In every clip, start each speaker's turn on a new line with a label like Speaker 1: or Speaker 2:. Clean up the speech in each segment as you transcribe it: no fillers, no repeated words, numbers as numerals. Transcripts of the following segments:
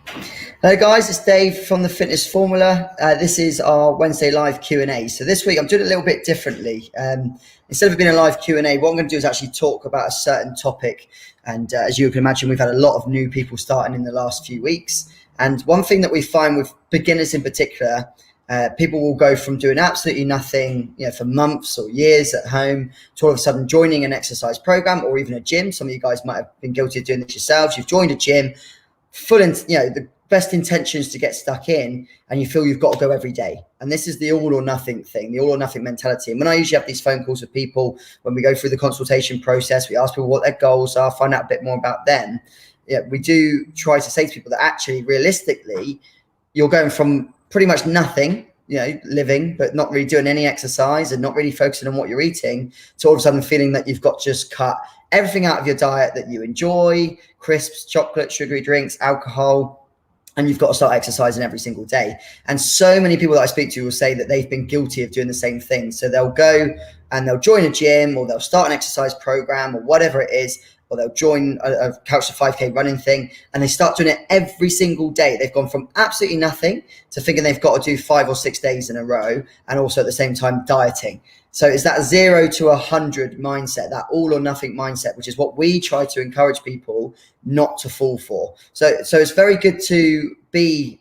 Speaker 1: Hello guys, it's Dave from the Fitness Formula. This is our Wednesday live Q&A. So this week I'm doing it a little bit differently. Instead of it being a live Q&A, what I'm going to do is actually talk about a certain topic. And as you can imagine, we've had a lot of new people starting in the last few weeks. And one thing that we find with beginners in particular, people will go from doing absolutely nothing, for months or years at home to all of a sudden joining an exercise program or even a gym. Some of you guys might have been guilty of doing this yourselves. You've joined a gym, the best intentions to get stuck in, and you feel you've got to go every day. And this is the all or nothing thing, the all or nothing mentality. And when I usually have these phone calls with people, when we go through the consultation process, we ask people what their goals are, find out a bit more about them. We do try to say to people that actually, realistically, you're going from pretty much nothing, living, but not really doing any exercise and not really focusing on what you're eating, to all of a sudden feeling that you've got to just cut everything out of your diet that you enjoy, crisps, chocolate, sugary drinks, alcohol, and you've got to start exercising every single day. And so many people that I speak to will say that they've been guilty of doing the same thing. So they'll go and they'll join a gym, or they'll start an exercise program, or whatever it is, or they'll join a Couch to 5K running thing, and they start doing it every single day. They've gone from absolutely nothing to thinking they've got to do 5 or 6 days in a row, and also at the same time dieting. So it's that 0 to 100 mindset, that all or nothing mindset, which is what we try to encourage people not to fall for. So it's very good to be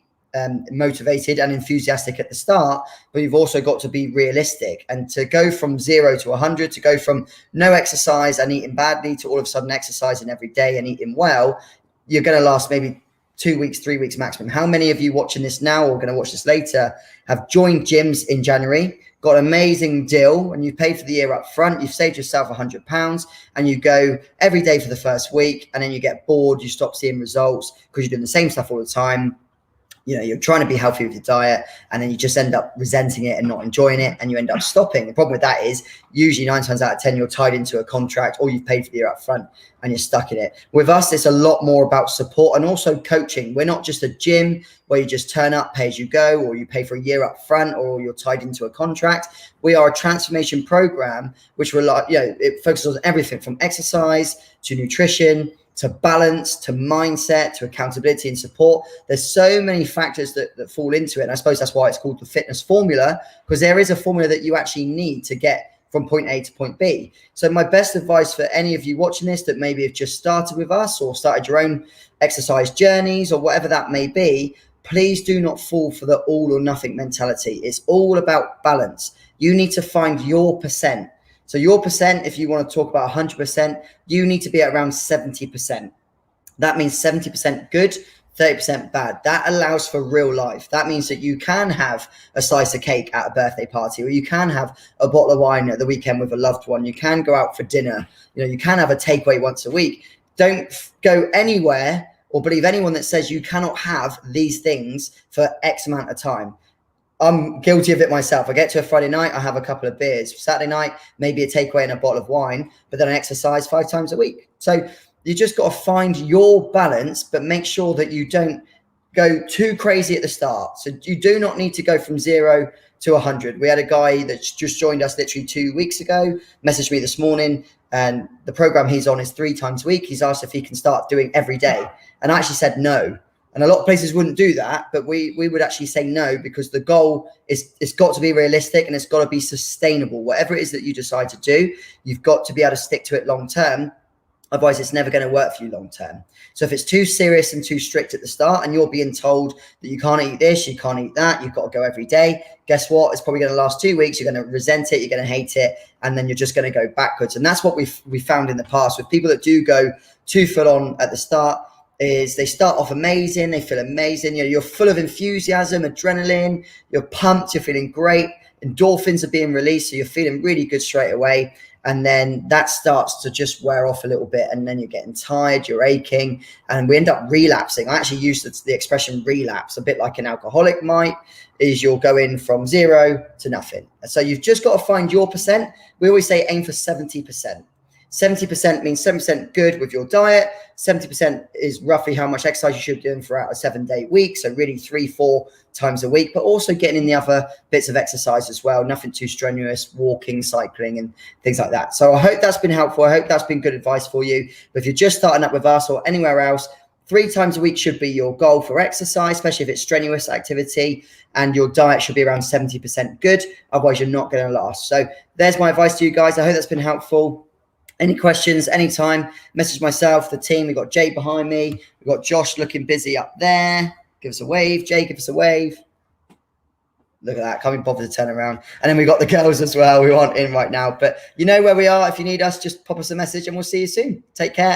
Speaker 1: motivated and enthusiastic at the start, but you've also got to be realistic. And to go from 0 to 100, to go from no exercise and eating badly to all of a sudden exercising every day and eating well, you're going to last maybe 2 weeks, 3 weeks maximum. How many of you watching this now or going to watch this later have joined gyms in January, got an amazing deal, and you've paid for the year up front, you've saved yourself £100, and you go every day for the first week, and then you get bored, you stop seeing results because you're doing the same stuff all the time. You're trying to be healthy with your diet, and then you just end up resenting it and not enjoying it, and you end up stopping. The problem with that is usually 9 times out of 10, you're tied into a contract, or you've paid for the year up front and you're stuck in it. With us, it's a lot more about support and also coaching. We're not just a gym where you just turn up, pay as you go, or you pay for a year up front, or you're tied into a contract. We are a transformation program, which it focuses on everything from exercise to nutrition, to balance, to mindset, to accountability and support. There's so many factors that fall into it. And I suppose that's why it's called the Fitness Formula, because there is a formula that you actually need to get from point A to point B. So my best advice for any of you watching this that maybe have just started with us or started your own exercise journeys or whatever that may be, please do not fall for the all or nothing mentality. It's all about balance. You need to find your percent. So your percent, if you want to talk about 100%, you need to be at around 70%. That means 70% good, 30% bad. That allows for real life. That means that you can have a slice of cake at a birthday party, or you can have a bottle of wine at the weekend with a loved one. You can go out for dinner. You can have a takeaway once a week. Don't go anywhere or believe anyone that says you cannot have these things for X amount of time. I'm guilty of it myself. I get to a Friday night, I have a couple of beers. Saturday night, maybe a takeaway and a bottle of wine, but then I exercise 5 times a week. So you just got to find your balance, but make sure that you don't go too crazy at the start. So you do not need to go from 0 to 100. We had a guy that just joined us literally 2 weeks ago, messaged me this morning, and the program he's on is 3 times a week. He's asked if he can start doing every day. And I actually said no. And a lot of places wouldn't do that, but we would actually say no, because the goal is it's got to be realistic and it's got to be sustainable. Whatever it is that you decide to do, you've got to be able to stick to it long term. Otherwise, it's never going to work for you long term. So if it's too serious and too strict at the start, and you're being told that you can't eat this, you can't eat that, you've got to go every day, guess what? It's probably going to last 2 weeks. You're going to resent it. You're going to hate it. And then you're just going to go backwards. And that's what we found in the past with people that do go too full on at the start. Is they start off amazing, they feel amazing, you're full of enthusiasm, adrenaline, you're pumped, you're feeling great, endorphins are being released, so you're feeling really good straight away, and then that starts to just wear off a little bit, and then you're getting tired, you're aching, and we end up relapsing. I actually use the expression relapse, a bit like an alcoholic might, is you're going from 0 to nothing. So you've just got to find your percent. We always say aim for 70%. 70% means 7% good with your diet. 70% is roughly how much exercise you should be doing throughout a 7-day week. So really 3-4 times a week, but also getting in the other bits of exercise as well. Nothing too strenuous, walking, cycling, and things like that. So I hope that's been helpful. I hope that's been good advice for you. But if you're just starting up with us or anywhere else, 3 times a week should be your goal for exercise, especially if it's strenuous activity, and your diet should be around 70% good. Otherwise, you're not going to last. So there's my advice to you guys. I hope that's been helpful. Any questions, anytime, message myself, the team. We've got Jay behind me. We've got Josh looking busy up there. Give us a wave. Jay, give us a wave. Look at that. Can't be bothered to turn around. And then we've got the girls as well. We aren't in right now. But you know where we are. If you need us, just pop us a message and we'll see you soon. Take care.